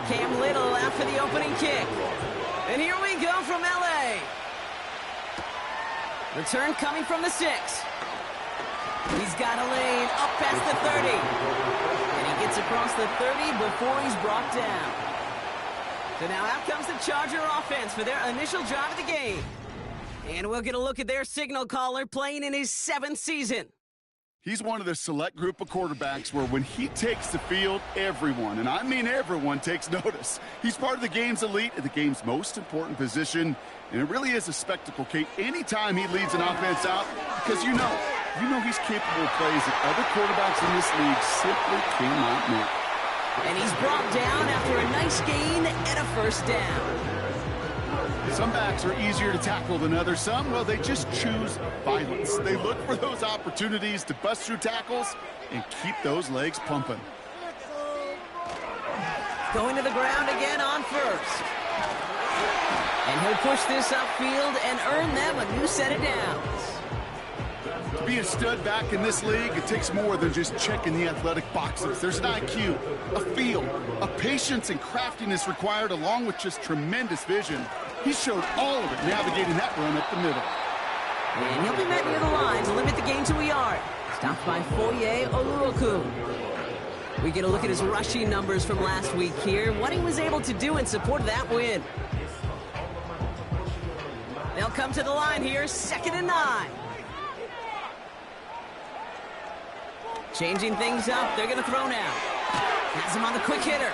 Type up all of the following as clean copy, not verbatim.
Cam Little out for the opening kick. And here we go from L.A. Return coming from the 6. He's got a lane up past the 30. And he gets across the 30 before he's brought down. So now out comes the Charger offense for their initial drive of the game. And we'll get a look at their signal caller playing in his 7th season. He's one of the select group of quarterbacks where when he takes the field, everyone, and I mean everyone, takes notice. He's part of the game's elite at the game's most important position, and it really is a spectacle, Kate, anytime he leads an offense out, because you know he's capable of plays that other quarterbacks in this league simply cannot make. And he's brought down after a nice gain and a first down. Some backs are easier to tackle than others. Some, well, they just choose violence. They look for those opportunities to bust through tackles and keep those legs pumping. Going to the ground again on first. And he'll push this upfield and earn them a new set of downs. To be a stud back in this league, it takes more than just checking the athletic boxes. There's an IQ, a feel, a patience and craftiness required, along with just tremendous vision. He showed all of it navigating that run up the middle. And he'll be met near the line to limit the gain to a yard. Stopped by Foye Oluokun. We get a look at his rushing numbers from last week here, what he was able to do in support of that win. They'll come to the line here, 2nd and 9. Changing things up, they're going to throw now. Has him on the quick hitter.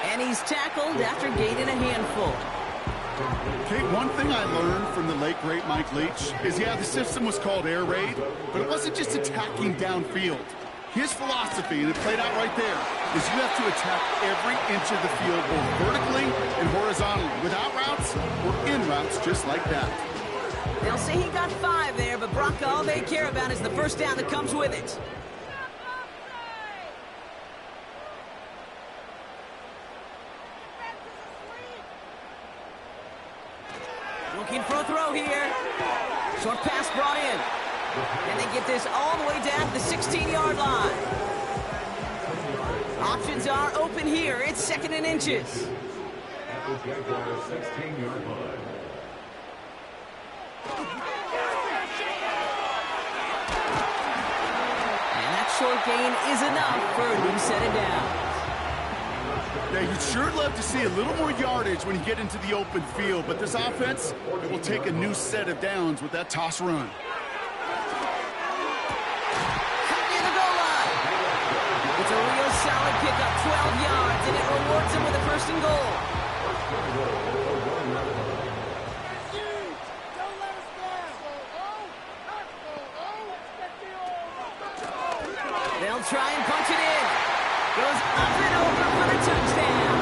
And he's tackled after gaining a handful. Kate, one thing I learned from the late, great Mike Leach is, the system was called air raid, but it wasn't just attacking downfield. His philosophy, and it played out right there, is you have to attack every inch of the field, both vertically and horizontally, without routes or in routes just like that. They'll say he got 5 there, but Brock, all they care about is the first down that comes with it. Looking for a throw here. Short pass brought in. And they get this all the way down to the 16-yard line. Options are open here. It's 2nd and inches. And that short gain is enough for a new set of downs. Yeah, you'd sure love to see a little more yardage when you get into the open field, but this offense, it will take a new set of downs with that toss run. Near the goal line. It's a real solid pickup, 12 yards, and it rewards him with a 1st and goal. They'll try and punch it in. Goes up and over for the touchdown.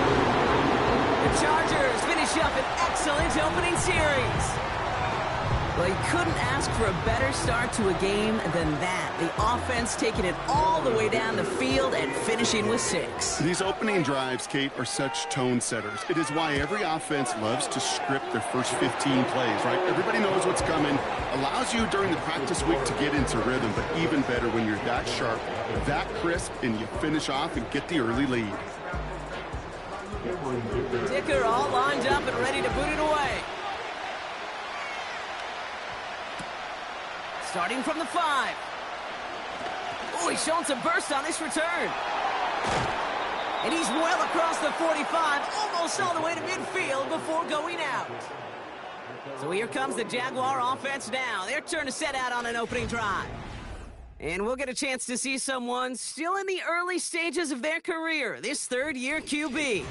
The Chargers finish up an excellent opening series. Well, you couldn't ask for a better start to a game than that. The offense taking it all the way down the field and finishing with 6. These opening drives, Kate, are such tone setters. It is why every offense loves to script their first 15 plays, right? Everybody knows what's coming. Allows you during the practice week to get into rhythm, but even better when you're that sharp, that crisp, and you finish off and get the early lead. Dicker all lined up and ready to boot it away. Starting from the 5. Oh, he's showing some burst on this return. And he's well across the 45, almost all the way to midfield before going out. So here comes the Jaguar offense now. Their turn to set out on an opening drive. And we'll get a chance to see someone still in the early stages of their career, this 3rd-year QB.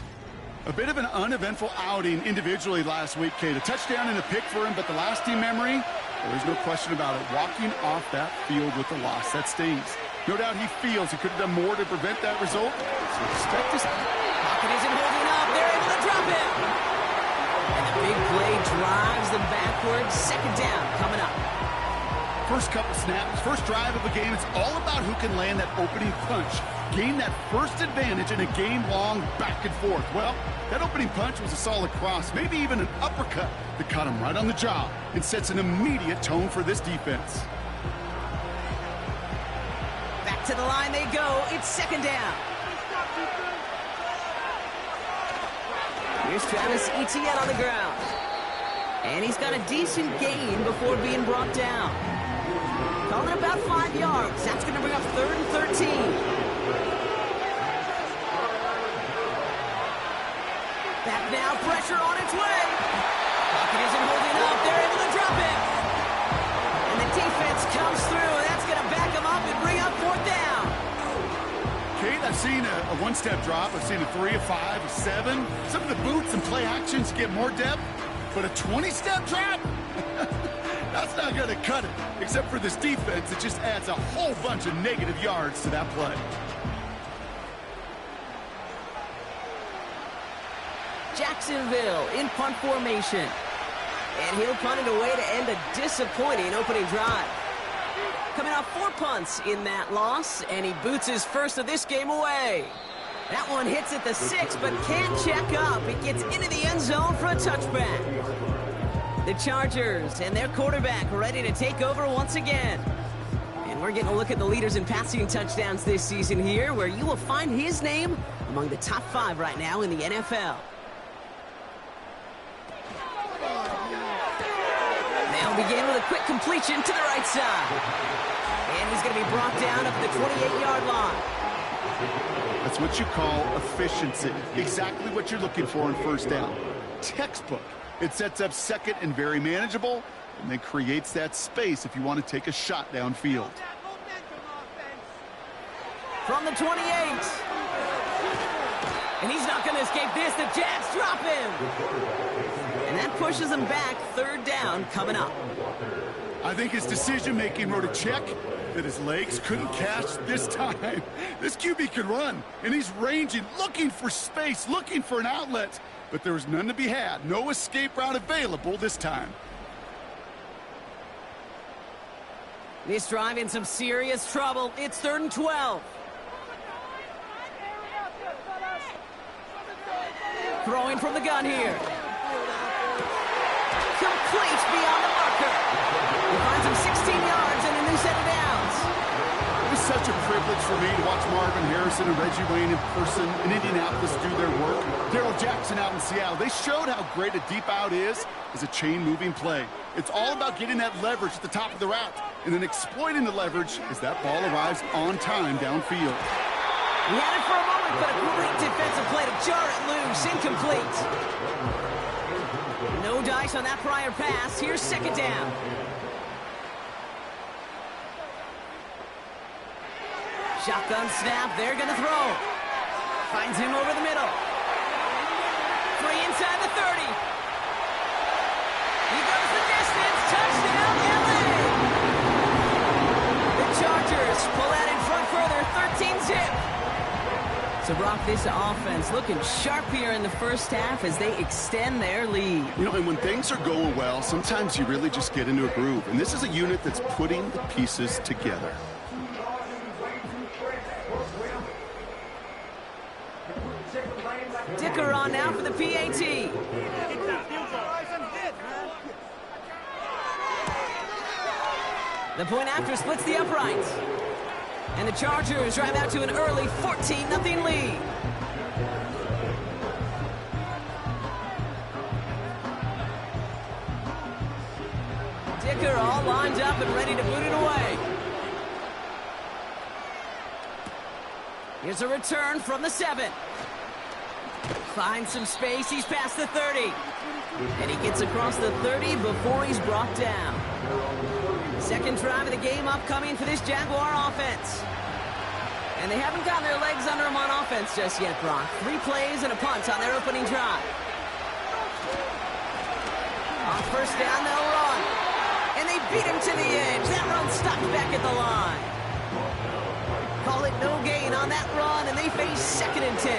A bit of an uneventful outing individually last week, Kate. A touchdown and a pick for him, but the lasting memory, well, there's no question about it. Walking off that field with a loss, that stings. No doubt he feels he could have done more to prevent that result. So expect this. Pocket isn't holding up. They're able to drop him. And the big play drives them backwards. 2nd down coming up. First couple snaps, first drive of the game, it's all about who can land that opening punch. Gain that first advantage in a game-long back and forth. Well, that opening punch was a solid cross, maybe even an uppercut that caught him right on the jaw and sets an immediate tone for this defense. Back to the line they go. It's 2nd down. Here's Travis Etienne on the ground. And he's got a decent gain before being brought down. Calling about 5 yards. That's going to bring up 3rd and 13. Back now, pressure on its way. Pocket isn't holding up. They're able to drop it. And the defense comes through. That's going to back them up and bring up 4th down. Kate, I've seen a one-step drop. I've seen a 3, a 5, a 7. Some of the boots and play actions get more depth. But a 20-step drop? That's not going to cut it. Except for this defense, it just adds a whole bunch of negative yards to that play. Jacksonville in punt formation. And he'll punt it away to end a disappointing opening drive. Coming off 4 punts in that loss, and he boots his first of this game away. That one hits at the 6, but can't check up. It gets into the end zone for a touchback. The Chargers and their quarterback ready to take over once again. And we're getting a look at the leaders in passing touchdowns this season here, where you will find his name among the top 5 right now in the NFL. They'll begin with a quick completion to the right side. And he's going to be brought down up the 28-yard line. That's what you call efficiency. Exactly what you're looking for on 1st down. Textbook. It sets up 2nd and very manageable, and then creates that space if you want to take a shot downfield. From the 28. And he's not going to escape this. The Jags drop him. And that pushes him back. 3rd down coming up. I think his decision-making wrote a check that his legs couldn't catch this time. This QB can run, and he's ranging, looking for space, looking for an outlet. But there was none to be had. No escape route available this time. This drive in some serious trouble. It's 3rd and 12. Throwing from the gun here. Complete beyond the marker. He finds him 16 yards and a new set of downs. It was such a privilege for me to watch Marvin Harrison and Reggie Wayne in person in Indianapolis do their work. Darrell Jackson out in Seattle. They showed how great a deep out is as a chain-moving play. It's all about getting that leverage at the top of the route and then exploiting the leverage as that ball arrives on time downfield. He had it for a moment, but a great defensive play to jar it loose. Incomplete. No dice on that prior pass. Here's 2nd down. Shotgun snap. They're going to throw. Finds him over the middle. Free inside the 30. He goes the distance. Touchdown, LA. The Chargers pull out in front further. 13-zip. So, Brock, this offense looking sharp here in the 1st half as they extend their lead. You know, and when things are going well, sometimes you really just get into a groove. And this is a unit that's putting the pieces together. Dicker on now for the PAT. The point after splits the uprights. And the Chargers drive out to an early 14-0 lead. Dicker all lined up and ready to boot it away. Here's a return from the 7. Finds some space. He's past the 30. And he gets across the 30 before he's brought down. 2nd drive of the game upcoming for this Jaguar offense. And they haven't gotten their legs under them on offense just yet, Brock. 3 plays and a punt on their opening drive. On 1st down, they'll run. And they beat him to the edge. That run stopped back at the line. Call it no gain on that run, and they face 2nd and 10.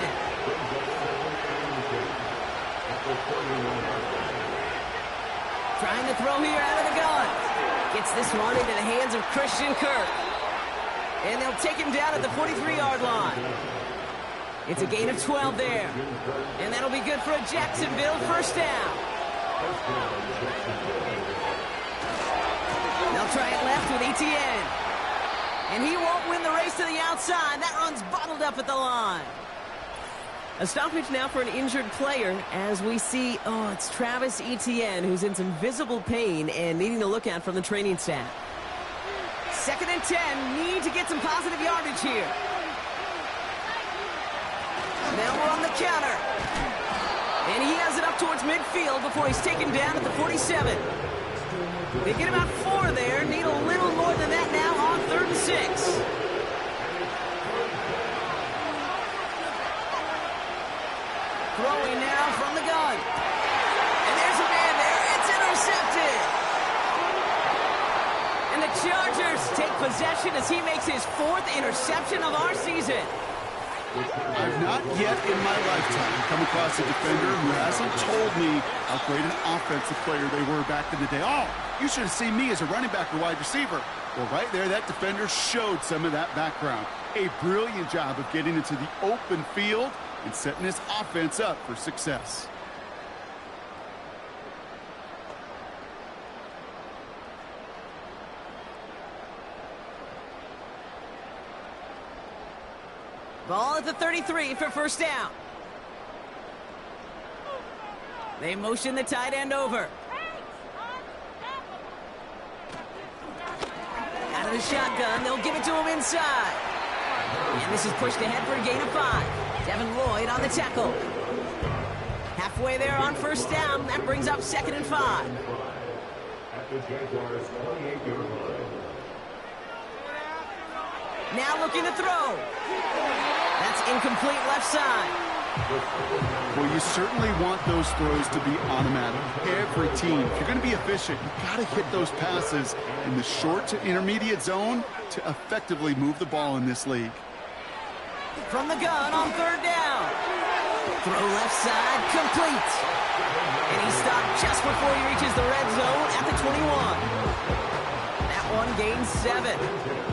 Trying to throw here out of the gun. Gets this one into the hands of Christian Kirk. And they'll take him down at the 43-yard line. It's a gain of 12 there. And that'll be good for a Jacksonville 1st down. They'll try it left with Etienne. And he won't win the race to the outside. That run's bottled up at the line. A stoppage now for an injured player as we see, it's Travis Etienne who's in some visible pain and needing to look at from the training staff. 2nd and 10, need to get some positive yardage here. Now we're on the counter. And he has it up towards midfield before he's taken down at the 47. They get about 4 there, need a little more than that now on 3rd and 6. Throwing now from the gun. And there's a man there. It's intercepted. And the Chargers take possession as he makes his 4th interception of our season. I've not yet in my lifetime come across a defender who hasn't told me how great an offensive player they were back in the day. Oh, you should have seen me as a running back or wide receiver. Well, right there, that defender showed some of that background. A brilliant job of getting into the open field and setting his offense up for success. Ball at the 33 for 1st down. They motion the tight end over. Out of the shotgun, they'll give it to him inside. And this is pushed ahead for a gain of 5. Devin Lloyd on the tackle. Halfway there on 1st down. That brings up 2nd and 5. At the Jaguars 28-yard line. Now looking to throw. That's incomplete left side. Well, you certainly want those throws to be automatic. Every team, if you're going to be efficient, you've got to hit those passes in the short to intermediate zone to effectively move the ball in this league. From the gun on 3rd down. Throw left side, complete. And he stopped just before he reaches the red zone at the 21. That one gains 7.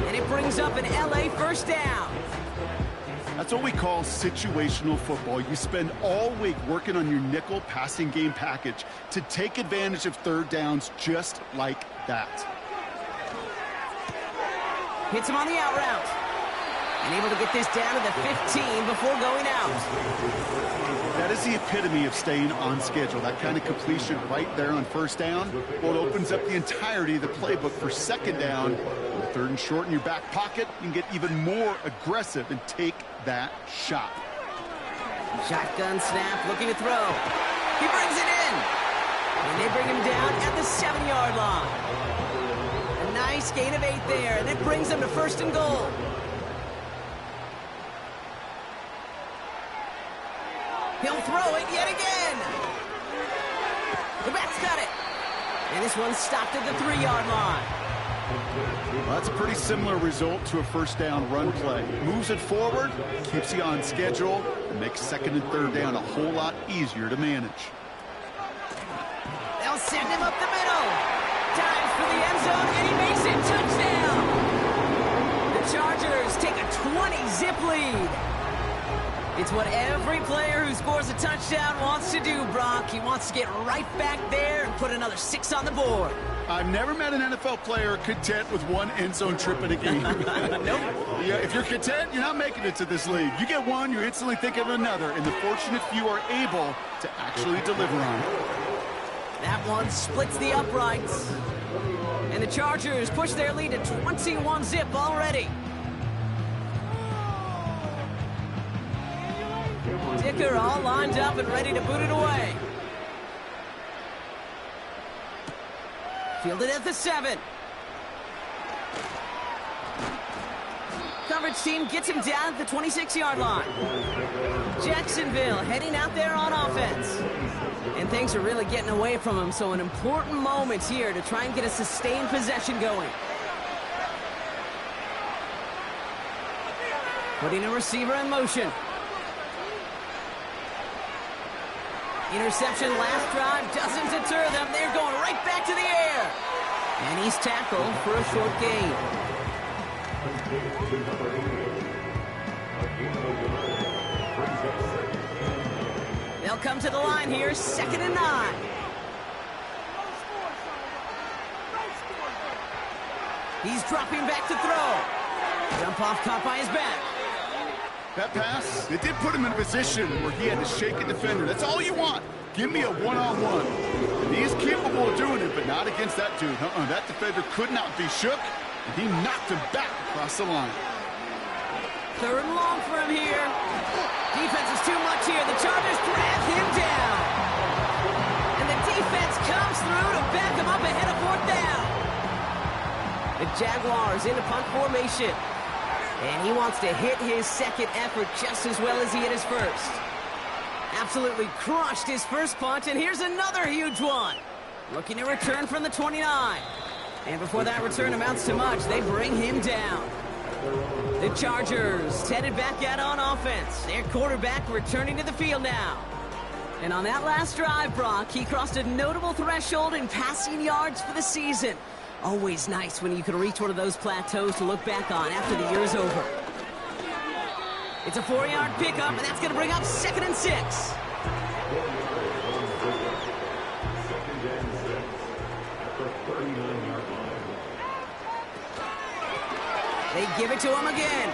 And it brings up an LA 1st down. That's what we call situational football. You spend all week working on your nickel passing game package to take advantage of 3rd downs just like that. Hits him on the out route. And able to get this down to the 15 before going out. That is the epitome of staying on schedule. That kind of completion right there on 1st down. Well, it opens up the entirety of the playbook for 2nd down. With 3rd and short in your back pocket, you can get even more aggressive and take that shot. Shotgun snap, looking to throw. He brings it in. And they bring him down at the 7-yard line. A nice gain of 8 there, and it brings them to 1st and goal. He'll throw it yet again. The back's got it. And this one's stopped at the 3-yard line. Well, that's a pretty similar result to a 1st down run play. Moves it forward, keeps you on schedule, and makes 2nd and 3rd down a whole lot easier to manage. They'll send him up the middle. Dives for the end zone, and he makes it. Touchdown. The Chargers take a 20-zip lead. It's what every player who scores a touchdown wants to do, Brock. He wants to get right back there and put another 6 on the board. I've never met an NFL player content with one end zone trip in a game. Nope. Yeah, if you're content, you're not making it to this league. You get one, you instantly think of another, and the fortunate few are able to actually deliver on it. That one splits the uprights. And the Chargers push their lead to 21-zip already. Dicker all lined up and ready to boot it away. Fielded at the 7. Coverage team gets him down at the 26-yard line. Jacksonville heading out there on offense. And things are really getting away from him, so an important moment here to try and get a sustained possession going. Putting a receiver in motion. Interception last drive doesn't deter them. They're going right back to the air. And he's tackled for a short gain. They'll come to the line here, 2nd and 9. He's dropping back to throw. Jump off caught by his back. That pass, it did put him in a position where he had to shake a defender. That's all you want. Give me a one-on-one. And he is capable of doing it, but not against that dude. That defender could not be shook, and he knocked him back across the line. 3rd and long for him here. Defense is too much here. The Chargers grab him down. And the defense comes through to back him up ahead of 4th down. The Jaguars into punt formation. And he wants to hit his second effort just as well as he hit his first. Absolutely crushed his first punt, and here's another huge one. Looking to return from the 29. And before that return amounts to much, they bring him down. The Chargers headed back out on offense. Their quarterback returning to the field now. And on that last drive, Brock, he crossed a notable threshold in passing yards for the season. Always nice when you can reach one of those plateaus to look back on after the year's over. It's a 4-yard pickup, and that's going to bring up 2nd and 6. They give it to him again.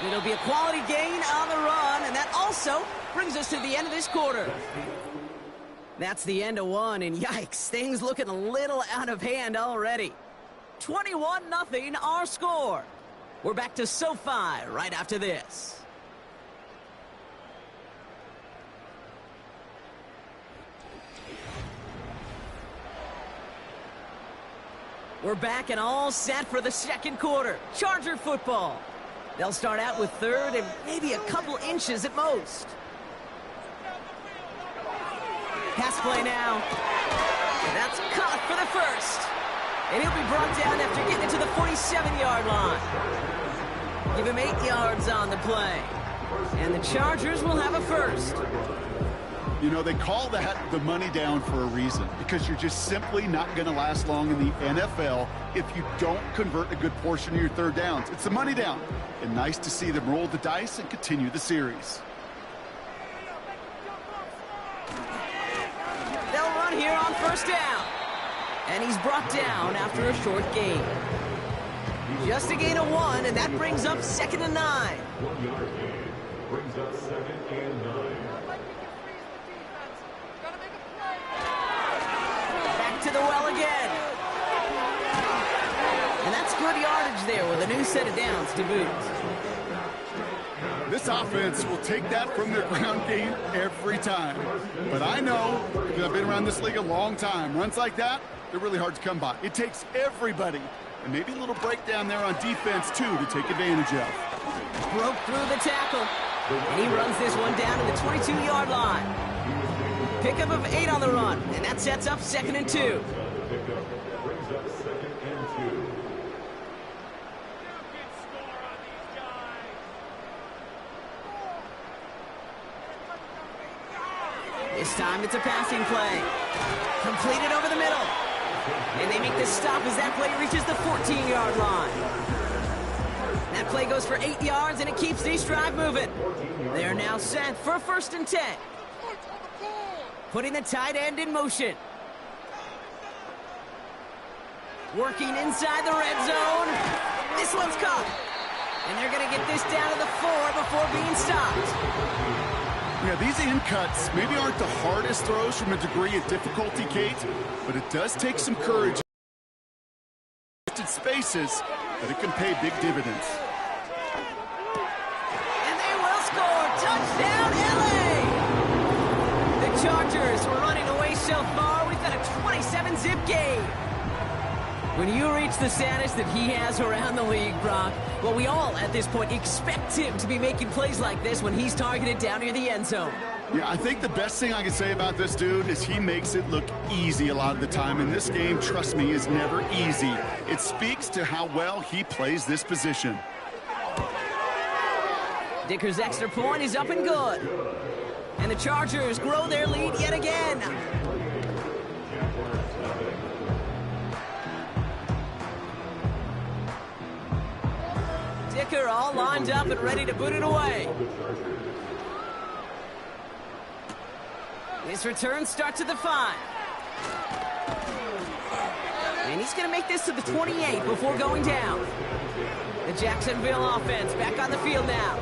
It'll be a quality gain on the run, and that also brings us to the end of this quarter. That's the end of one, and yikes, things looking a little out of hand already. 21-0 our score. We're back to SoFi right after this. We're back and all set for the second quarter. Charger football. They'll start out with 3rd and maybe a couple inches at most. Pass play now. That's caught for the first. And he'll be brought down after getting it to the 47-yard line. Give him 8 yards on the play. And the Chargers will have a first. You know, they call that the money down for a reason, because you're just simply not going to last long in the NFL if you don't convert a good portion of your 3rd downs. It's the money down. And nice to see them roll the dice and continue the series. They'll run here on 1st down. And he's brought down after a short gain. Just a gain of 1, and that brings up 2nd and 9. 1-yard gain brings up 2nd and 9. Back to the well again. And that's good yardage there with a new set of downs to boot. This offense will take that from their ground game every time. But I know, because I've been around this league a long time, runs like that, they're really hard to come by. It takes everybody, and maybe a little breakdown there on defense, too, to take advantage of. Broke through the tackle, and he runs this one down to the 22-yard line. Pickup of 8 on the run, and that sets up 2nd and 2. This time it's a passing play. Completed over the middle. And they make this stop as that play reaches the 14-yard line. That play goes for 8 yards, and it keeps this drive moving. They're now set for 1st and 10. Putting the tight end in motion. Working inside the red zone. This one's caught. And they're going to get this down to the 4 before being stopped. Yeah, these in cuts maybe aren't the hardest throws from a degree of difficulty, Kate, but it does take some courage in spaces, but it can pay big dividends. And they will score. Touchdown, LA! The Chargers were running away so far. We've got a 27-zip game. When you reach the status that he has around the league, Brock, well, we all at this point expect him to be making plays like this when he's targeted down near the end zone. Yeah, I think the best thing I can say about this dude is he makes it look easy a lot of the time. And this game, trust me, is never easy. It speaks to how well he plays this position. Dicker's extra point is up and good. And the Chargers grow their lead yet again. Dicker all lined up and ready to boot it away. His return starts at the 5. And he's just going to make this to the 28 before going down. The Jacksonville offense back on the field now.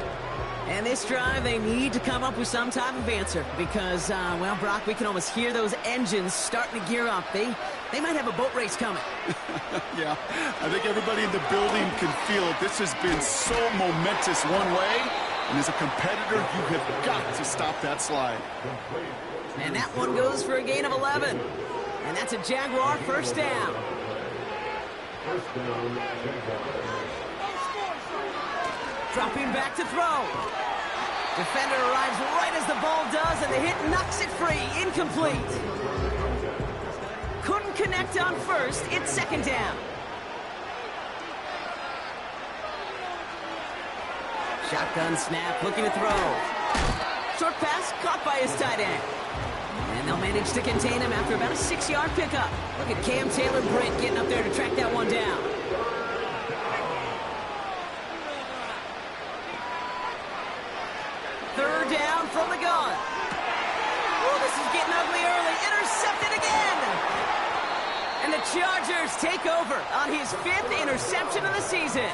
And this drive, they need to come up with some type of answer because, well, Brock, we can almost hear those engines starting to gear up. They might have a boat race coming. Yeah, I think everybody in the building can feel it. This has been so momentous one way, and as a competitor, you have got to stop that slide. And that one goes for a gain of 11. And that's a Jaguar first down. Dropping back to throw. Defender arrives right as the ball does, and the hit knocks it free. Incomplete. Couldn't connect on first. It's second down. Shotgun snap, looking to throw. Short pass caught by his tight end. And they'll manage to contain him after about a 6-yard pickup. Look at Cam Taylor-Britt getting up there to track that one down. Third down from the gun. Oh, this is getting ugly early. Intercepted again. And the Chargers take over on his 5th interception of the season.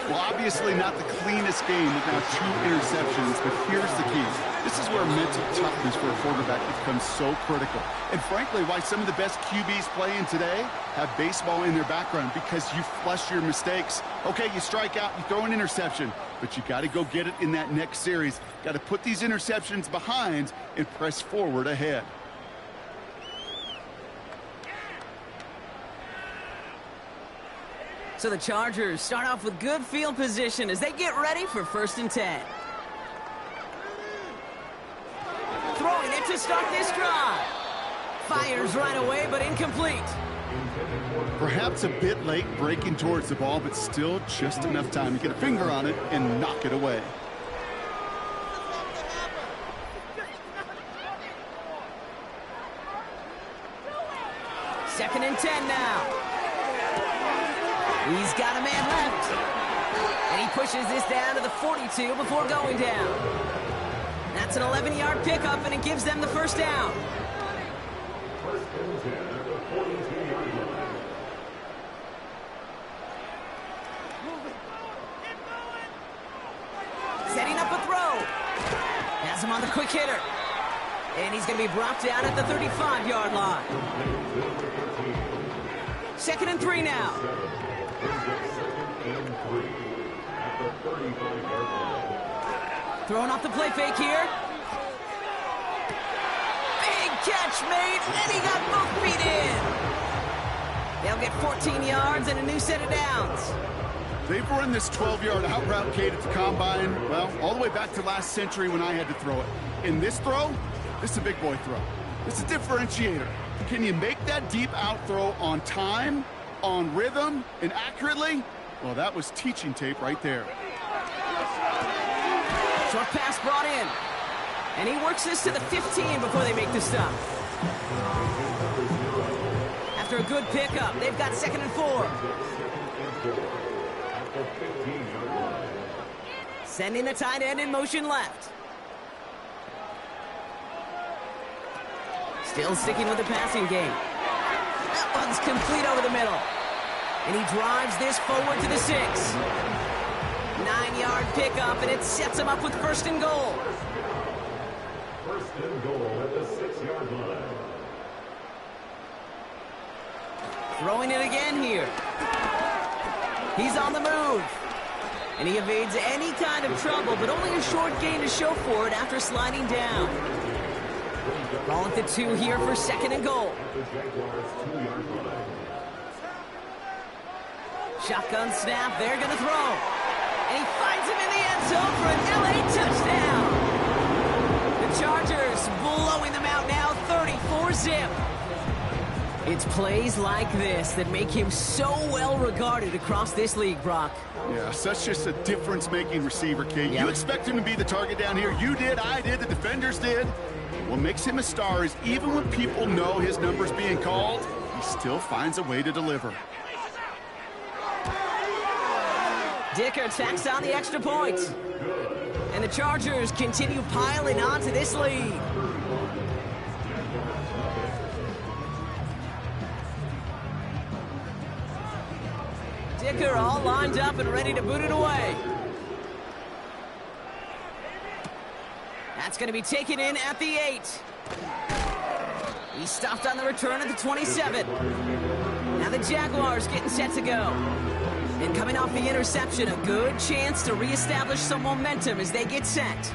Well, obviously not the cleanest game with now 2 interceptions, but here's the key. This is where mental toughness for a quarterback becomes so critical. And frankly, why some of the best QBs playing today have baseball in their background, because you flush your mistakes. Okay, you strike out, you throw an interception, but you got to go get it in that next series. Got to put these interceptions behind and press forward ahead. So the Chargers start off with good field position as they get ready for 1st and 10. Throwing it to start this drive. Fires right away, but incomplete. Perhaps a bit late breaking towards the ball, but still just enough time to get a finger on it and knock it away. Second and 10 now. He's got a man left. And he pushes this down to the 42 before going down. That's an 11-yard pickup, and it gives them the first down. First and 10 at the 42-yard line. Setting up a throw. Has him on the quick hitter. And he's going to be brought down at the 35-yard line. Second and 3 now. Throwing off the play fake here. Big catch made, and he got both feet in. They'll get 14 yards and a new set of downs. They've run this 12-yard out route, Kate, at the combine, well, all the way back to last century when I had to throw it. In this throw, this is a big boy throw. It's a differentiator. Can you make that deep out throw on time, on rhythm, and accurately? Well, that was teaching tape right there. Short pass brought in. And he works this to the 15 before they make the stop. After a good pickup, they've got 2nd and 4. Sending the tight end in motion left. Still sticking with the passing game. That one's complete over the middle. And he drives this forward to the 6. 9-yard pickup, and it sets him up with 1st and goal. 1st and goal at the 6-yard line. Throwing it again here. He's on the move. And he evades any kind of trouble, but only a short gain to show for it after sliding down. Ball at the 2 here for 2nd and goal. The Jaguars 2-yard line. Shotgun snap, they're going to throw. And he finds him in the end zone for an LA touchdown. The Chargers blowing them out now, 34-zip. It's plays like this that make him so well regarded across this league, Brock. Yeah, such just a difference-making receiver, Kate. Yeah. You expect him to be the target down here. You did, I did, the defenders did. What makes him a star is even when people know his number's being called, he still finds a way to deliver. Dicker tacks on the extra point. And the Chargers continue piling on to this lead. kicker all lined up and ready to boot it away. That's going to be taken in at the 8. He stopped on the return at the 27. Now the Jaguars getting set to go. And coming off the interception, a good chance to reestablish some momentum as they get set.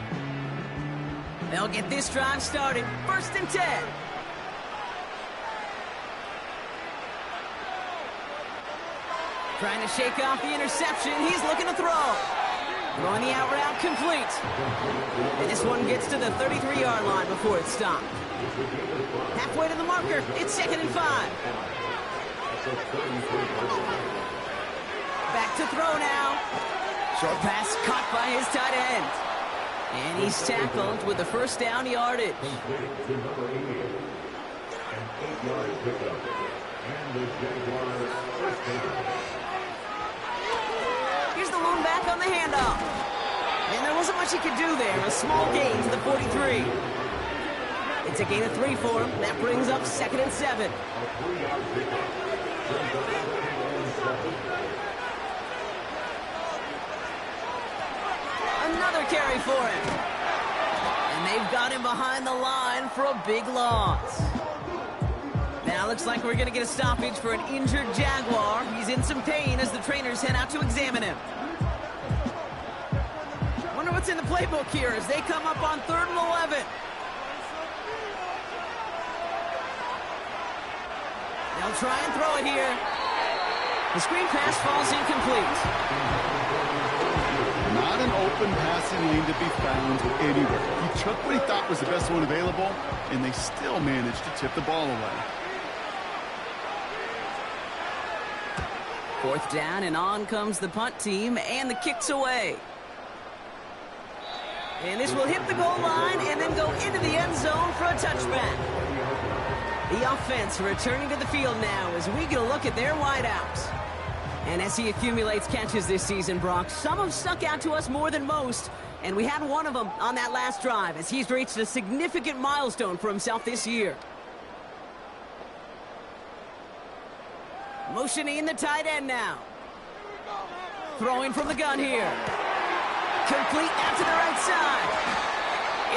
They'll get this drive started. 1st and 10. Trying to shake off the interception. He's looking to throw. Throwing the out route complete. And this one gets to the 33-yard line before it's stopped. Halfway to the marker. It's 2nd and 5. Back to throw now. Short pass caught by his tight end. And he's tackled with the 1st down yardage. Here's the lone back on the handoff. And there wasn't much he could do there. A small gain to the 43. It's a gain of 3 for him. That brings up 2nd and 7. Another carry for him. And they've got him behind the line for a big loss. Now looks like we're going to get a stoppage for an injured Jaguar. He's in some pain as the trainers head out to examine him. Wonder what's in the playbook here as they come up on 3rd and 11. They'll try and throw it here. The screen pass falls incomplete. Not an open passing lane to be found anywhere. He took what he thought was the best one available, and they still managed to tip the ball away. 4th down, and on comes the punt team, and the kick's away. And this will hit the goal line and then go into the end zone for a touchback. The offense returning to the field now as we get a look at their wideouts. And as he accumulates catches this season, Brock, some have stuck out to us more than most. And we had one of them on that last drive as he's reached a significant milestone for himself this year. Motioning the tight end now. Throwing from the gun here. Complete out to the right side.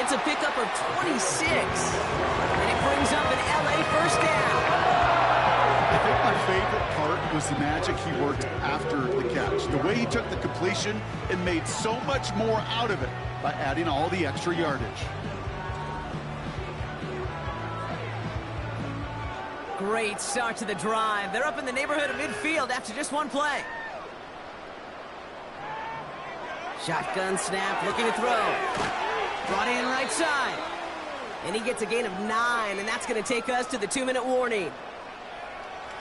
It's a pickup of 26. And it brings up an LA 1st down. I think my favorite part was the magic he worked after the catch. The way he took the completion and made so much more out of it by adding all the extra yardage. Great start to the drive. They're up in the neighborhood of midfield after just one play. Shotgun snap, looking to throw. Brought in right side. And he gets a gain of 9, and that's going to take us to the 2-minute warning.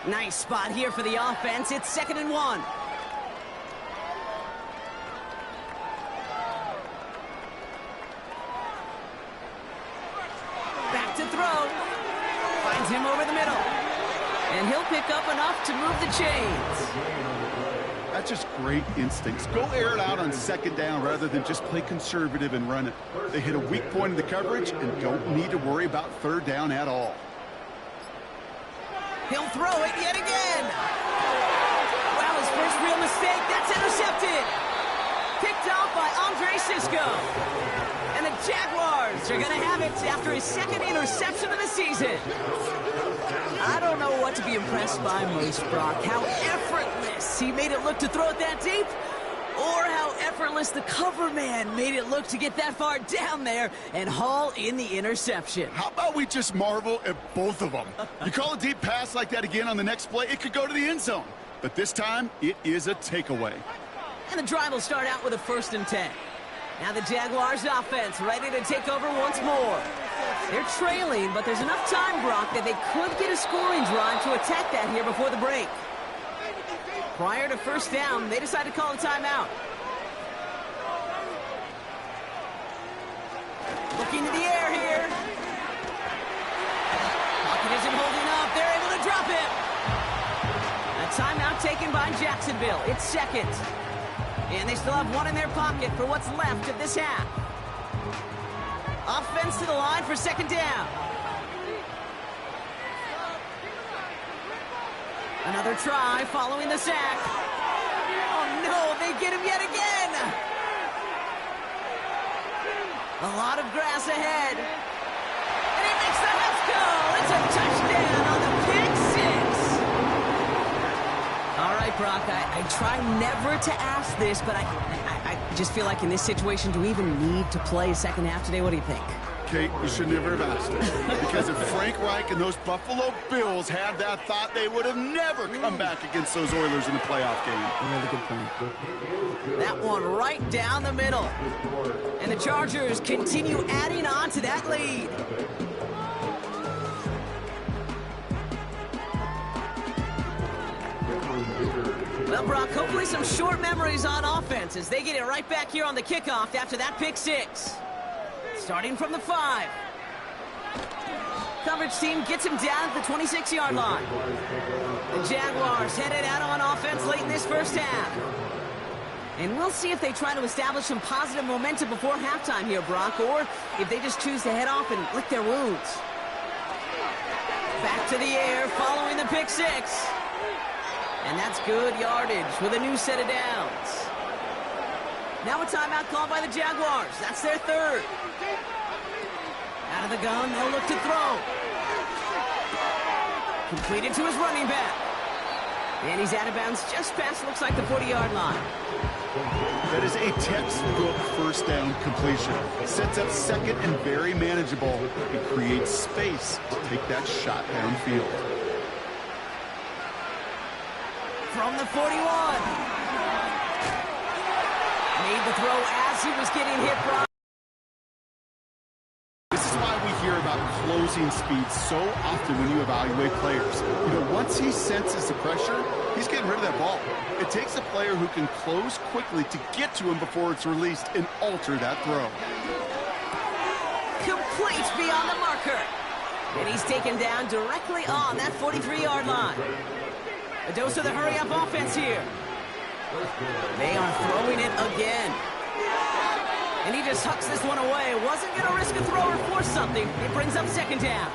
Nice spot here for the offense. It's 2nd and 1. Back to throw. Finds him over the middle. And he'll pick up enough to move the chains. That's just great instincts. Go air it out on 2nd down rather than just play conservative and run it. They hit a weak point in the coverage and don't need to worry about 3rd down at all. He'll throw it yet again. Wow, his first real mistake. That's intercepted. Picked off by Andre Sisco. And the Jaguars are going to have it after his 2nd interception of the season. I don't know what to be impressed by most, Brock. How effortless he made it look to throw it that deep, or how effortless the cover man made it look to get that far down there and haul in the interception. How about we just marvel at both of them? You call a deep pass like that again on the next play, it could go to the end zone. But this time, it is a takeaway. And the drive will start out with a 1st and 10. Now the Jaguars offense ready to take over once more. They're trailing, but there's enough time, Brock, that they could get a scoring drive to attack that here before the break. Prior to 1st down, they decide to call a timeout. Looking to the air here. Pocket isn't holding up. They're able to drop it. A timeout taken by Jacksonville. It's 2nd. And they still have one in their pocket for what's left of this half. Offense to the line for 2nd down. Another try following the sack. no, they get him yet again. A lot of grass ahead. And he makes the house goal. It's a touchdown on the pick six. All right, Brock, I try never to ask this, but I just feel like in this situation, do we even need to play a second half today? What do you think? Kate, you should never have asked it. Because if Frank Reich and those Buffalo Bills had that thought, they would have never come back against those Oilers in the playoff game. Really good point. That one right down the middle. And the Chargers continue adding on to that lead. Well, Brock, hopefully some short memories on offense as they get it right back here on the kickoff after that pick six. Starting from the 5. Coverage team gets him down at the 26-yard line. The Jaguars headed out on offense late in this first half. And we'll see if they try to establish some positive momentum before halftime here, Brock, or if they just choose to head off and lick their wounds. Back to the air following the pick six. And that's good yardage with a new set of downs. Now a timeout called by the Jaguars. That's their third. Out of the gun, they'll look to throw. Completed to his running back. And he's out of bounds just past, looks like, the 40-yard line. That is a textbook first down completion. Sets up second and very manageable. It creates space to take that shot downfield. From the 41. Made the throw as he was getting hit, Brock. This is why we hear about closing speed so often when you evaluate players. You know, once he senses the pressure, he's getting rid of that ball. It takes a player who can close quickly to get to him before it's released and alter that throw. Complete beyond the marker. And he's taken down directly on that 43-yard line. A dose of the hurry-up offense here. They are throwing it again. And he just hucks this one away. Wasn't going to risk a throw or force something. It brings up second down.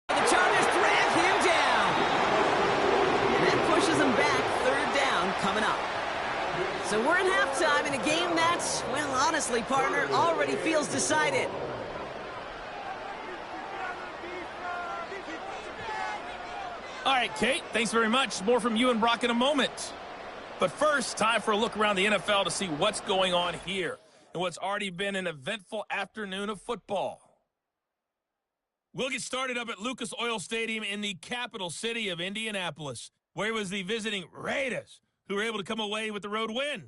The Chargers drag him down. And that pushes him back. Third down coming up. So we're in halftime in a game that's, well, honestly, partner, already feels decided. All right, Kate, thanks very much. More from you and Brock in a moment. But first, time for a look around the NFL to see what's going on here and what's already been an eventful afternoon of football. We'll get started up at Lucas Oil Stadium in the capital city of Indianapolis, where it was the visiting Raiders who were able to come away with the road win.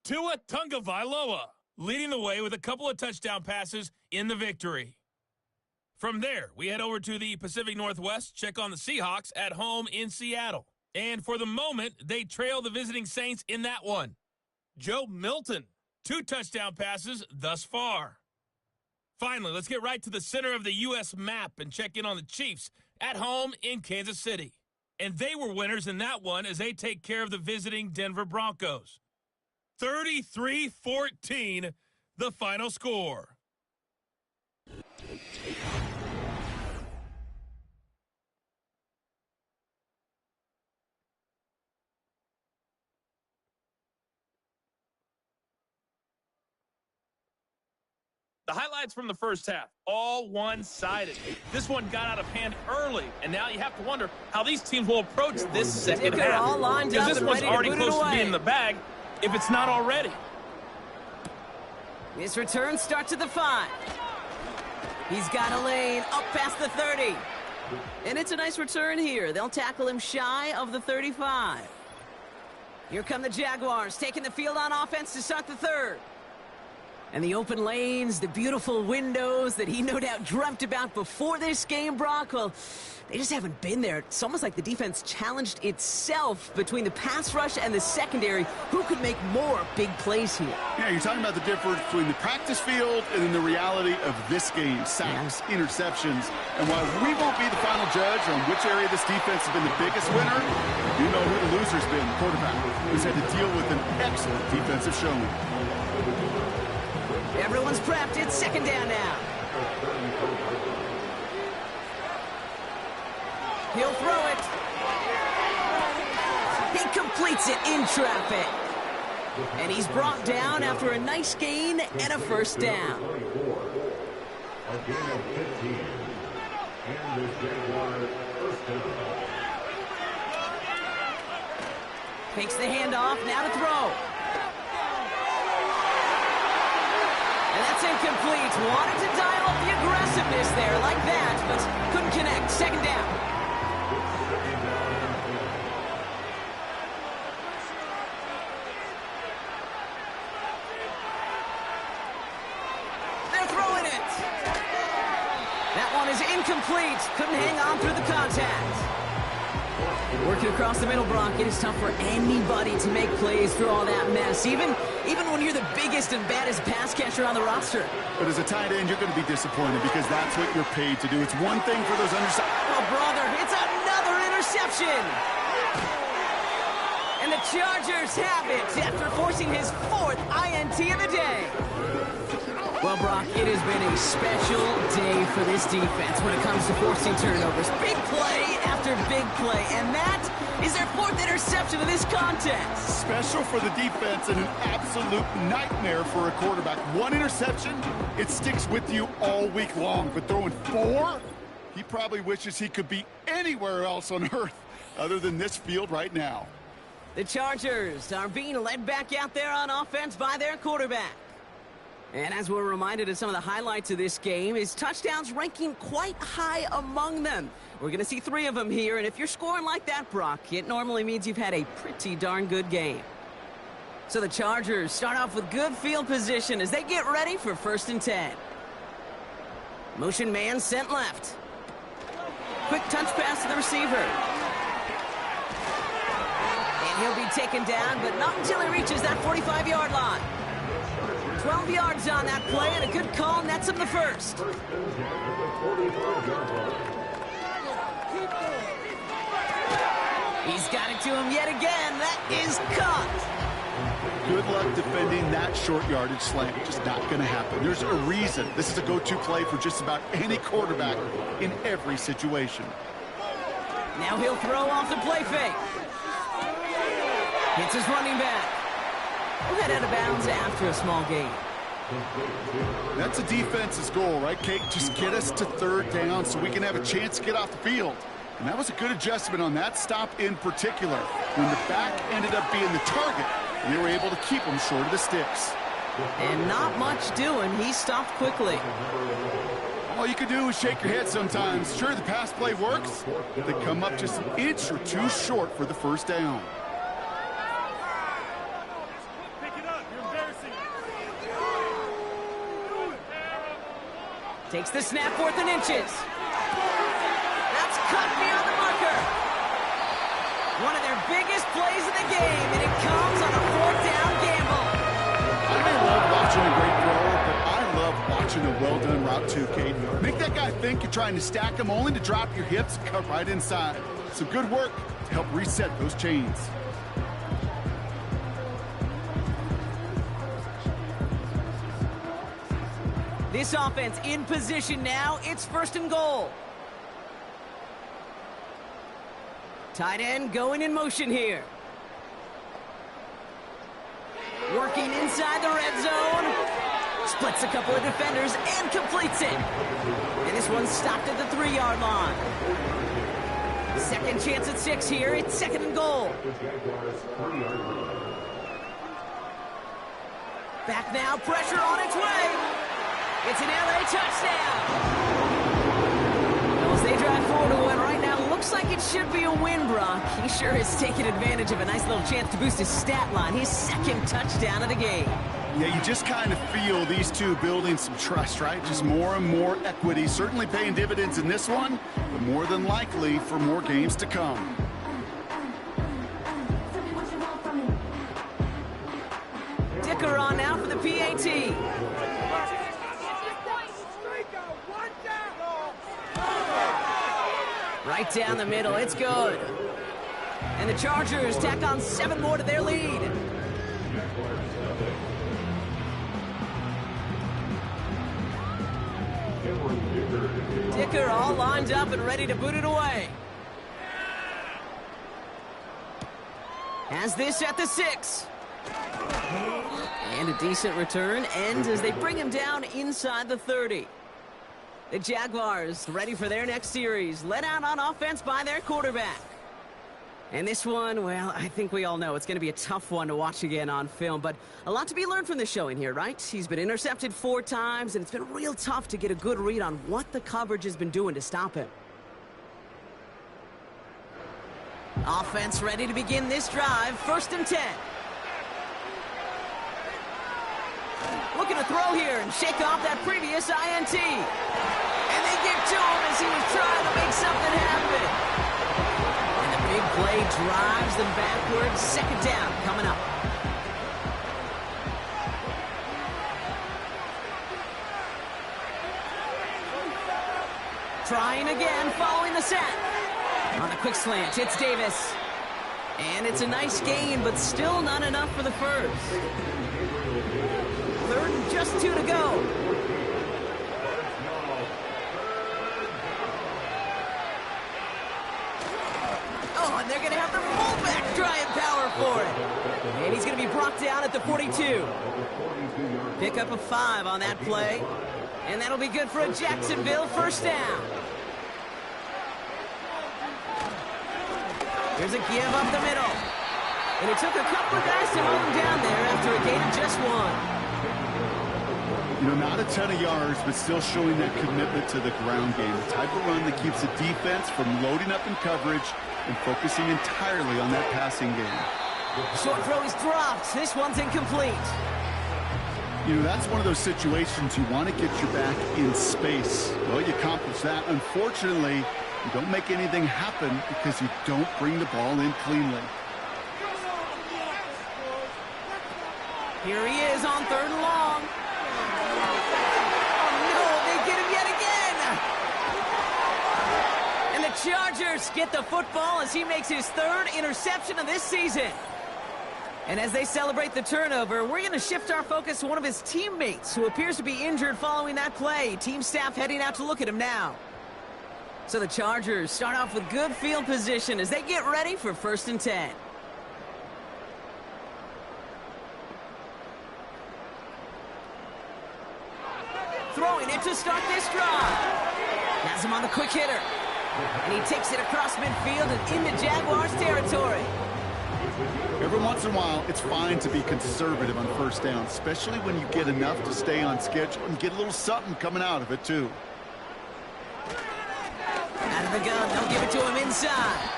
Tua Tagovailoa leading the way with a couple of touchdown passes in the victory. From there, we head over to the Pacific Northwest, check on the Seahawks at home in Seattle. And for the moment, they trail the visiting Saints in that one. Joe Milton, 2 touchdown passes thus far. Finally, let's get right to the center of the U.S. map and check in on the Chiefs at home in Kansas City. And they were winners in that one as they take care of the visiting Denver Broncos. 33-14, the final score. The highlights from the first half, all one-sided. This one got out of hand early, and now you have to wonder how these teams will approach this second half. All lined because up this one's already close to being in the bag, if it's not already. His return starts at the 5. He's got a lane up past the 30. And it's a nice return here. They'll tackle him shy of the 35. Here come the Jaguars, taking the field on offense to start the third. And the open lanes, the beautiful windows that he no doubt dreamt about before this game, Brock, well, they just haven't been there. It's almost like the defense challenged itself between the pass rush and the secondary. Who could make more big plays here? Yeah, you're talking about the difference between the practice field and then the reality of this game. Sacks, interceptions. And while we won't be the final judge on which area this defense has been the biggest winner, you know who the loser's been, the quarterback, who's had to deal with an excellent defensive showing. Everyone's prepped. It's second down now. He'll throw it. He completes it in traffic. And he's brought down after a nice gain and a first down. A gain of 15. And the Jaguars first down. Takes the handoff, now to throw. And that's incomplete. Wanted to dial up the aggressiveness there like that, but couldn't connect. Second down. They're throwing it. That one is incomplete. Couldn't hang on through the contact. Working across the middle, Brock, it is tough for anybody to make plays through all that mess, even when you're the biggest and baddest pass catcher on the roster. But as a tight end, you're going to be disappointed because that's what you're paid to do. It's one thing for those undersized. Oh, brother, it's another interception. And the Chargers have it after forcing his 4th INT of the day. Well, Brock, it has been a special day for this defense when it comes to forcing turnovers. Big play after big play, and that is their 4th interception of this contest. Special for the defense and an absolute nightmare for a quarterback. 1 interception, it sticks with you all week long. But throwing 4, he probably wishes he could be anywhere else on earth other than this field right now. The Chargers are being led back out there on offense by their quarterback. And as we're reminded of some of the highlights of this game, his touchdowns ranking quite high among them. We're going to see 3 of them here, and if you're scoring like that, Brock, it normally means you've had a pretty darn good game. So the Chargers start off with good field position as they get ready for 1st and 10. Motion man sent left. Quick touch pass to the receiver. And he'll be taken down, but not until he reaches that 45-yard line. 12 yards on that play, and a good call nets him the first. He's got it to him yet again. That is caught. Good luck defending that short yardage slant. Just not going to happen. There's a reason this is a go-to play for just about any quarterback in every situation. Now he'll throw off the play fake. Hits his running back. We'll head out of bounds after a small gain. That's a defense's goal, right, Kate? Just get us to 3rd down so we can have a chance to get off the field. And that was a good adjustment on that stop in particular. When the back ended up being the target, they were able to keep him short of the sticks. And not much doing. He stopped quickly. All you can do is shake your head sometimes. Sure, the pass play works, but they come up just an inch or 2 short for the 1st down. Takes the snap, 4th and inches. That's cut beyond the marker. One of their biggest plays of the game, and it comes on a 4th down gamble. I may love watching a great thrower, but I love watching a well-done route too, Kate. Make that guy think you're trying to stack him only to drop your hips and cut right inside. Some good work to help reset those chains. This offense in position now. It's 1st and goal. Tight end going in motion here. Working inside the red zone. Splits a couple of defenders and completes it. And this one's stopped at the 3-yard line. 2nd chance at 6 here. It's 2nd and goal. Back now, pressure on its way. It's an LA touchdown. Well, as they drive forward to win right now, looks like it should be a win, Brock. He sure has taken advantage of a nice little chance to boost his stat line. His 2nd touchdown of the game. Yeah, you just kind of feel these two building some trust, right? Just more and more equity. Certainly paying dividends in this one, but more than likely for more games to come. Dicker on now for the PAT. Right down the middle, it's good. And the Chargers tack on 7 more to their lead. Dicker all lined up and ready to boot it away. Has this at the 6. And a decent return ends as they bring him down inside the 30. The Jaguars ready for their next series, led out on offense by their quarterback. And this one, well, I think we all know it's going to be a tough one to watch again on film, but a lot to be learned from this showing here, right? He's been intercepted 4 times, and it's been real tough to get a good read on what the coverage has been doing to stop him. Offense ready to begin this drive, 1st and 10. Looking to throw here and shake off that previous INT. And they get to him as he was trying to make something happen. Big play drives them backwards. 2nd down coming up. Trying again following the sack. On a quick slant, it's Davis. And it's a nice gain, but still not enough for the first. 3rd and just 2 to go. And they're going to have the fullback try and power for it. And he's going to be brought down at the 42. Pick up a 5 on that play. And that'll be good for a Jacksonville 1st down. Here's a give up the middle. And it took a couple of guys to hold him down there after a gain of just 1. You know, not a ton of yards, but still showing that commitment to the ground game. The type of run that keeps the defense from loading up in coverage and focusing entirely on that passing game. Short throw is dropped. This one's incomplete. You know, that's one of those situations you want to get your back in space. Well, you accomplish that. Unfortunately, you don't make anything happen because you don't bring the ball in cleanly. Here he is on 3rd and long. Oh, no, they get him yet again. And the Chargers get the football as he makes his 3rd interception of this season. And as they celebrate the turnover, we're going to shift our focus to one of his teammates who appears to be injured following that play. Team staff heading out to look at him now. So the Chargers start off with good field position as they get ready for 1st and 10. Throwing it to start this drive. Has him on the quick hitter. And he takes it across midfield and into Jaguars territory. Every once in a while, it's fine to be conservative on 1st down, especially when you get enough to stay on schedule and get a little something coming out of it, too. Out of the gun, they'll give it to him inside.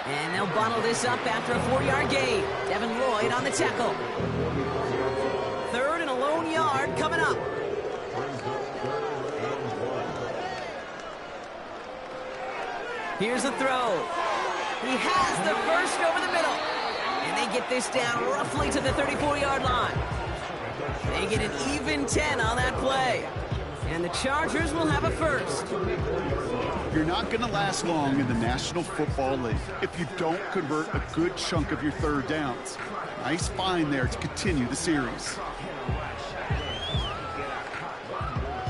And they'll bottle this up after a 4-yard gain. Devin Lloyd on the tackle. 3rd and a lone yard coming up. Here's a throw. He has the first over the middle. And they get this down roughly to the 34-yard line. They get an even 10 on that play. And the Chargers will have a first. You're not going to last long in the National Football League if you don't convert a good chunk of your 3rd downs. Nice find there to continue the series.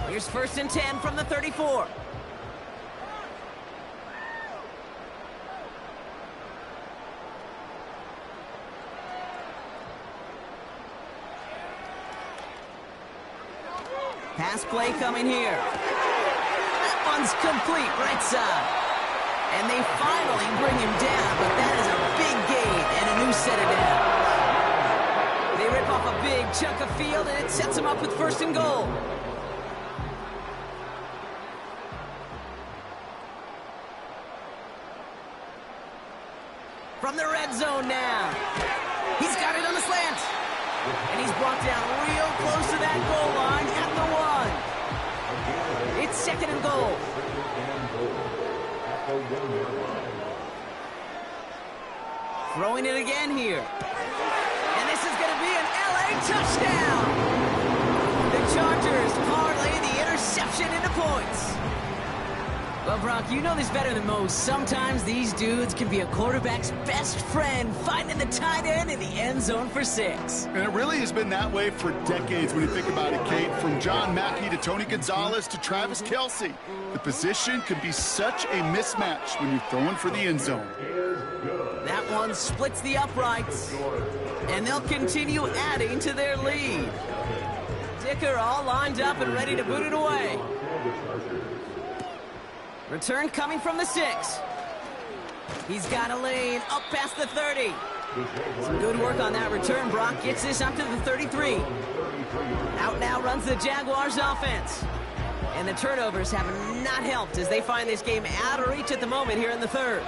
Here's 1st and 10 from the 34. Pass play coming here. That one's complete right side. And they finally bring him down, but that is a big gain and a new set of downs. They rip off a big chunk of field, and it sets them up with 1st and goal. From the red zone now. He's got it on the slant. And he's brought down real close to that goal line at the 1. It's 2nd and goal. Throwing it again here. And this is going to be an LA touchdown. The Chargers parlay the interception into points. Well, Brock, you know this better than most. Sometimes these dudes can be a quarterback's best friend, finding the tight end in the end zone for 6. And it really has been that way for decades when you think about it, Kate. From John Mackey to Tony Gonzalez to Travis Kelce. The position can be such a mismatch when you're throwing for the end zone. That one splits the uprights, and they'll continue adding to their lead. Dicker all lined up and ready to boot it away. Return coming from the 6. He's got a lane up past the 30. Some good work on that return. Brock gets this up to the 33. Out now runs the Jaguars offense. And the turnovers have not helped as they find this game out of reach at the moment here in the 3rd.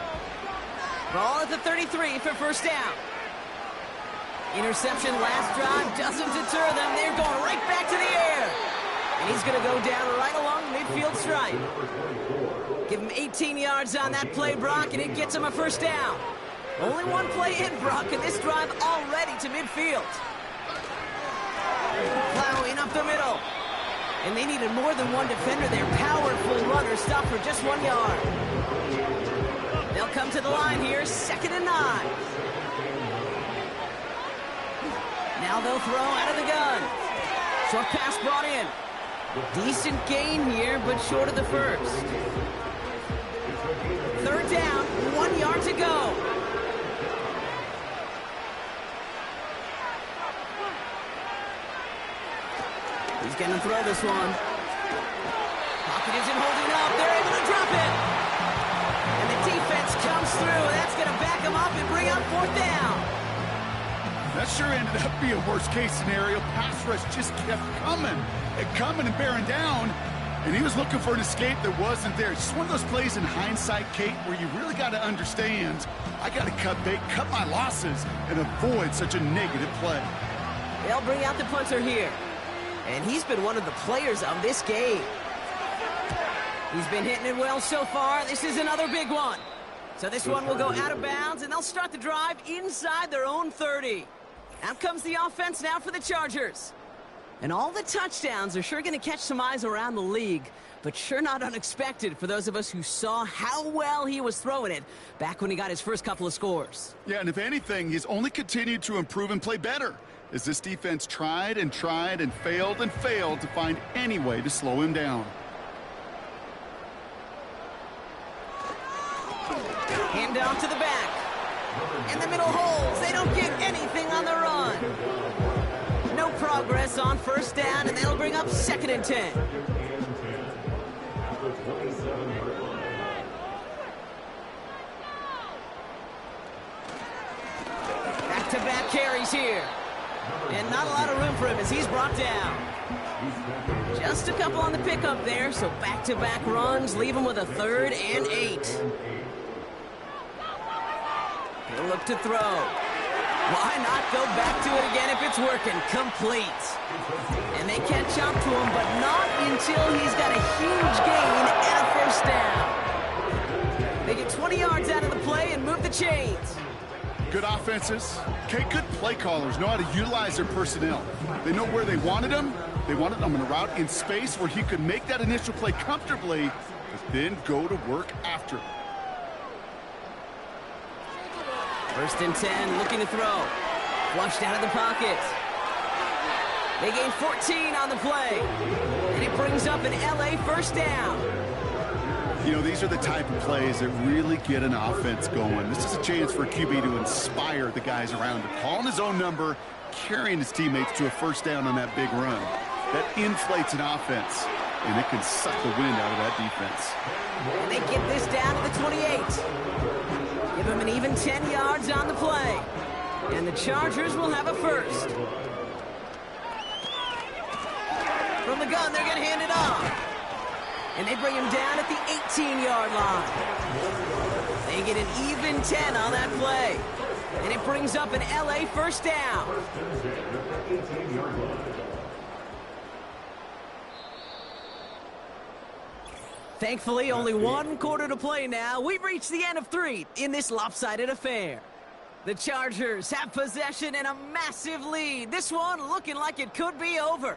Ball at the 33 for first down. Interception last drive doesn't deter them. They're going right back to the air. And he's going to go down right along the midfield stripe. Give him 18 yards on that play, Brock, and it gets him a first down. Only one play in, Brock, and this drive already to midfield. Plowing up the middle. And they needed more than one defender. Their powerful runner stopped for just 1 yard. They'll come to the line here, 2nd and 9. Now they'll throw out of the gun. Short pass brought in. Decent gain here, but short of the first. 3rd down, 1 yard to go. He's going to throw this one. Pocket isn't holding up. They're able to drop it. And the defense comes through. That's going to back him up and bring up 4th down. That sure ended up being a worst-case scenario. Pass rush just kept coming and bearing down. And he was looking for an escape that wasn't there. It's just one of those plays in hindsight, Kate, where you really got to understand, I got to cut my losses and avoid such a negative play. They'll bring out the punter here. And he's been one of the players of this game. He's been hitting it well so far. This is another big one. So this one will go out of bounds, and they'll start the drive inside their own 30. Out comes the offense now for the Chargers. And all the touchdowns are sure going to catch some eyes around the league, but sure not unexpected for those of us who saw how well he was throwing it back when he got his first couple of scores. Yeah, and if anything, he's only continued to improve and play better as this defense tried and failed to find any way to slow him down. Hand off to the back. In the middle holes, they don't get anything on the run. No progress on first down, and they'll bring up 2nd and 10. Back-to-back carries here. And not a lot of room for him as he's brought down. Just a couple on the pickup there, so back-to-back runs leave him with a 3rd and 8. He'll look to throw. Why not go back to it again if it's working? Complete. And they catch up to him, but not until he's got a huge gain and a first down. They get 20 yards out of the play and move the chains. Good offenses. Okay, good play callers know how to utilize their personnel. They know where they wanted him. They wanted him in a route in space where he could make that initial play comfortably, but then go to work after. 1st and 10, looking to throw. Flushed out of the pocket. They gain 14 on the play. And it brings up an LA first down. You know, these are the type of plays that really get an offense going. This is a chance for a QB to inspire the guys around him. Calling his own number, carrying his teammates to a first down on that big run. That inflates an offense, and it can suck the wind out of that defense. And they get this down to the 28. Give him an even 10 yards on the play. And the Chargers will have a first. From the gun, they're going to hand it off. And they bring him down at the 18-yard line. They get an even 10 on that play. And it brings up an LA first down. Thankfully, only 1 quarter to play now. We've reached the end of 3 in this lopsided affair. The Chargers have possession and a massive lead. This one looking like it could be over.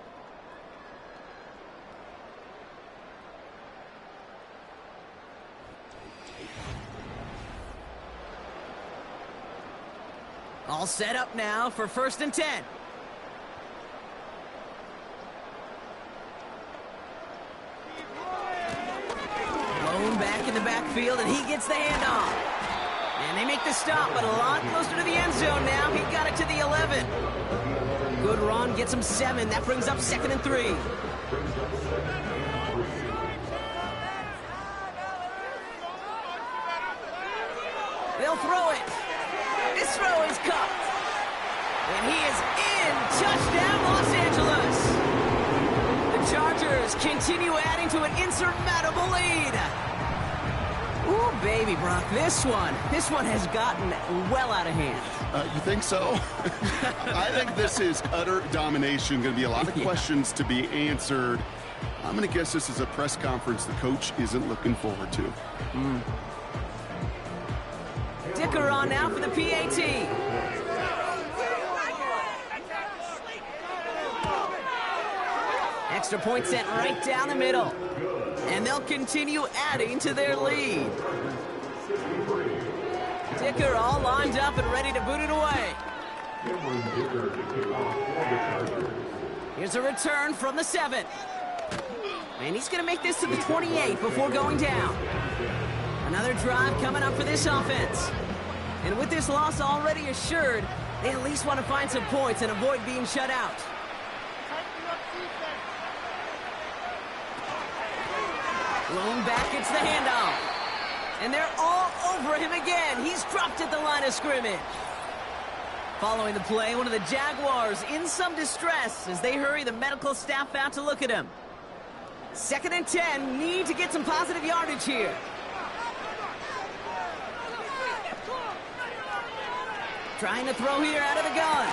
All set up now for 1st and 10. Blown back in the backfield, and he gets the handoff. And they make the stop, but a lot closer to the end zone now. He got it to the 11. Good run, gets him 7. That brings up 2nd and 3. They'll throw it. This throw is caught. And he is in. Touchdown, Los Angeles. The Chargers continue adding to an insurmountable lead. Ooh, baby, Brock, this one has gotten well out of hand. You think so? I think this is utter domination. Going to be a lot of questions to be answered. I'm going to guess this is a press conference the coach isn't looking forward to. Dicker on now for the PAT. Extra point sent right down the middle. And they'll continue adding to their lead. Dicker all lined up and ready to boot it away. Here's a return from the 7. And he's going to make this to the 28 before going down. Another drive coming up for this offense. And with this loss already assured, they at least want to find some points and avoid being shut out. Blown back, it's the handoff. And they're all over him again. He's dropped at the line of scrimmage. Following the play, one of the Jaguars in some distress as they hurry the medical staff out to look at him. 2nd and 10, need to get some positive yardage here. Trying to throw here out of the gun.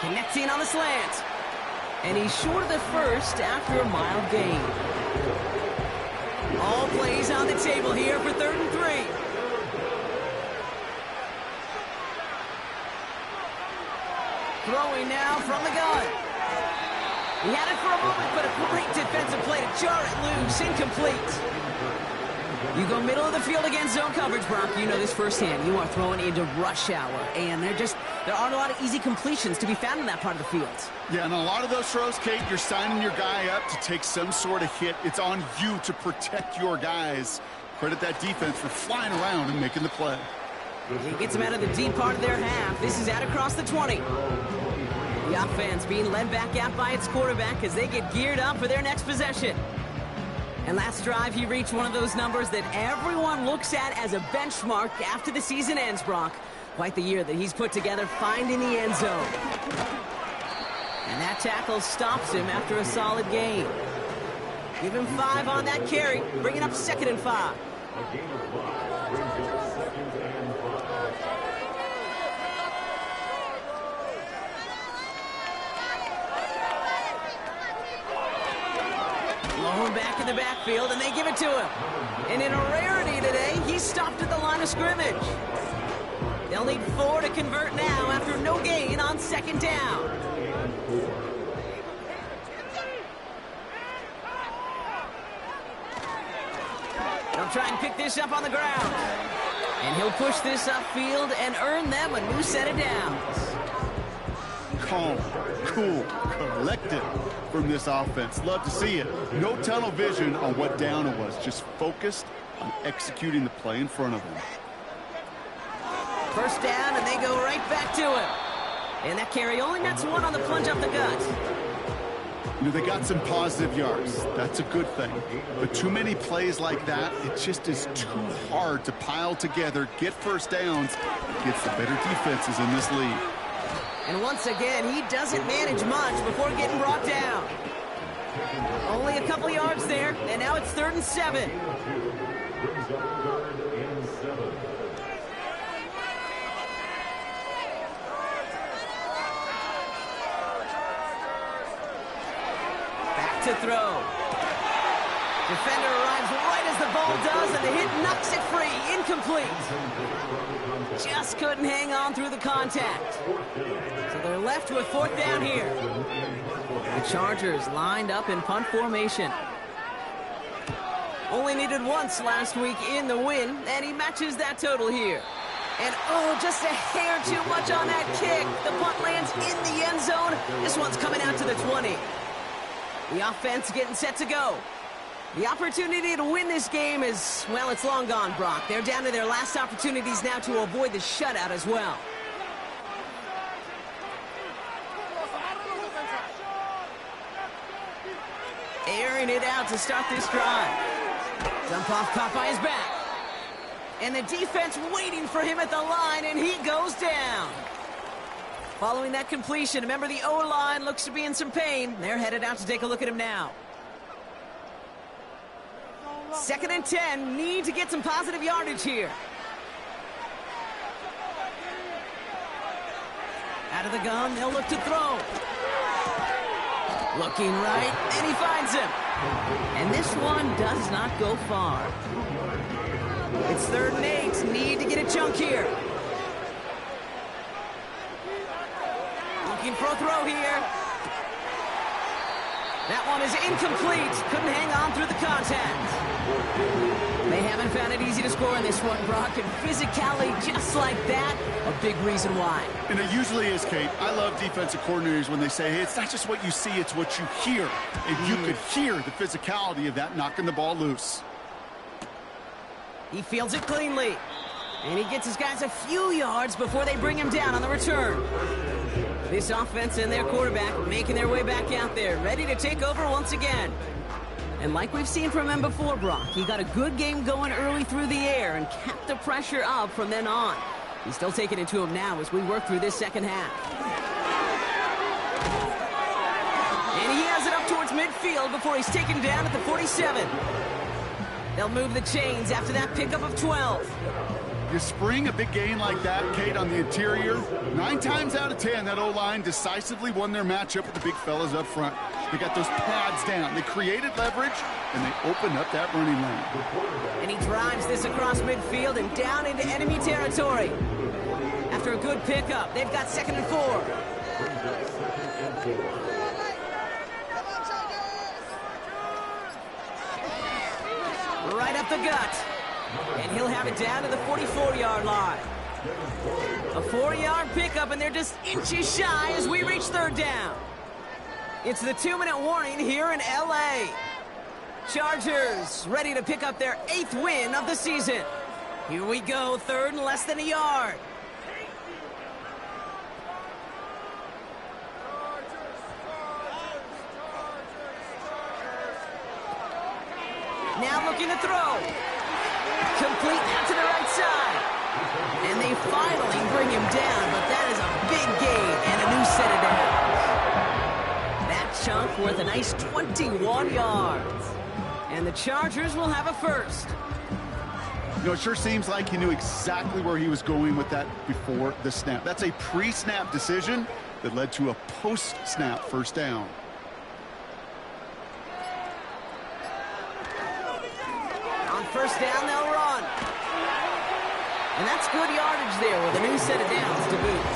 Connecting on the slant. And he's short of the first after a mild gain. All plays on the table here for 3rd and 3. Throwing now from the gun. He had it for a moment, but a great defensive play to jar it loose. Incomplete. You go middle of the field against zone coverage, Brock. You know this firsthand. You are throwing into rush hour, and there aren't a lot of easy completions to be found in that part of the field. Yeah, and a lot of those throws, Kate, you're signing your guy up to take some sort of hit. It's on you to protect your guys. Credit that defense for flying around and making the play. He gets them out of the deep part of their half. This is out across the 20. The offense being led back out by its quarterback as they get geared up for their next possession. And last drive, he reached one of those numbers that everyone looks at as a benchmark after the season ends, Brock. Quite the year that he's put together, finding the end zone. And that tackle stops him after a solid gain. Give him 5 on that carry, bringing up 2nd and 5. Blown back in the backfield, and they give it to him. And in a rarity today, he's stopped at the line of scrimmage. They'll need 4 to convert now after no gain on 2nd down. They'll try and pick this up on the ground. And he'll push this upfield and earn them a new set of downs. Calm, cool, collected from this offense. Love to see it. No tunnel vision on what down it was. Just focused on executing the play in front of them. 1st down, and they go right back to him. And that carry only nets 1 on the plunge up the gut. You know, they got some positive yards. That's a good thing. But too many plays like that, it just is too hard to pile together, get 1st downs, against the better defenses in this league. And once again, he doesn't manage much before getting brought down. Only a couple yards there, and now it's 3rd and 7. Back to throw. Defender arrives right as the ball does, and the hit knocks it free. Incomplete. Just couldn't hang on through the contact. So they're left with 4th down here. The Chargers lined up in punt formation. Only needed once last week in the win, and he matches that total here. And, oh, just a hair too much on that kick. The punt lands in the end zone. This one's coming out to the 20. The offense getting set to go. The opportunity to win this game is, well, it's long gone, Brock. They're down to their last opportunities now to avoid the shutout as well. Airing it out to start this drive. Dump off caught by his back. And the defense waiting for him at the line, and he goes down. Following that completion, remember the O-line looks to be in some pain. They're headed out to take a look at him now. 2nd and 10, need to get some positive yardage here. Out of the gun, they'll look to throw. Looking right, and he finds him. And this one does not go far. It's 3rd and 8. Need to get a chunk here. Looking for a throw here. That one is incomplete. Couldn't hang on through the contact. They haven't found it easy to score in this one, Brock. And physicality just like that, a big reason why. And it usually is, Kate. I love defensive coordinators when they say, hey, it's not just what you see, it's what you hear. And you could hear the physicality of that knocking the ball loose. He fields it cleanly. And he gets his guys a few yards before they bring him down on the return. This offense and their quarterback making their way back out there, ready to take over once again. And like we've seen from him before, Brock, he got a good game going early through the air and kept the pressure up from then on. He's still taking it to him now as we work through this second half. And he has it up towards midfield before he's taken down at the 47. They'll move the chains after that pickup of 12. You spring a big gain like that, Kate, on the interior, 9 times out of 10, that O-line decisively won their matchup with the big fellas up front. They got those pads down. They created leverage, and they opened up that running lane. And he drives this across midfield and down into enemy territory. After a good pickup, they've got 2nd and 4. Right up the gut. And he'll have it down to the 44-yard line. A 4-yard pickup, and they're just inches shy as we reach 3rd down. It's the 2-minute warning here in L.A. Chargers ready to pick up their 8th win of the season. Here we go, 3rd and less than a yard. Now looking to throw. Complete out to the right side. And they finally bring him down, but that is a big gain and a new set of downs. That chunk worth a nice 21 yards. And the Chargers will have a first. You know, it sure seems like he knew exactly where he was going with that before the snap. That's a pre-snap decision that led to a post-snap first down. On first down, they'll run. And that's good yardage there with a new set of downs to boot.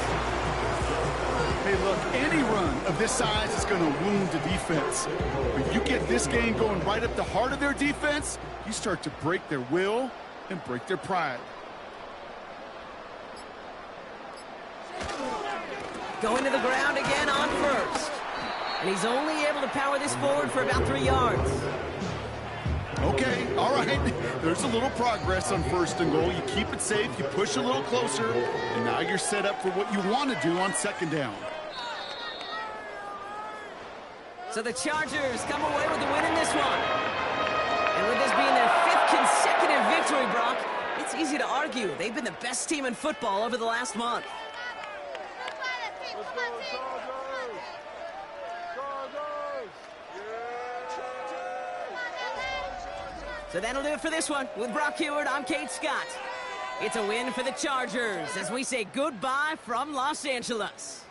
Hey, look, any run of this size is going to wound the defense. But you get this game going right up the heart of their defense, you start to break their will and break their pride. Going to the ground again on first. And he's only able to power this forward for about 3 yards. Okay, all right. There's a little progress on 1st and goal. You keep it safe, you push a little closer, and now you're set up for what you want to do on 2nd down. So the Chargers come away with the win in this one. And with this being their 5th consecutive victory, Brock, it's easy to argue they've been the best team in football over the last month. So that'll do it for this one. With Brock Heward, I'm Kate Scott. It's a win for the Chargers as we say goodbye from Los Angeles.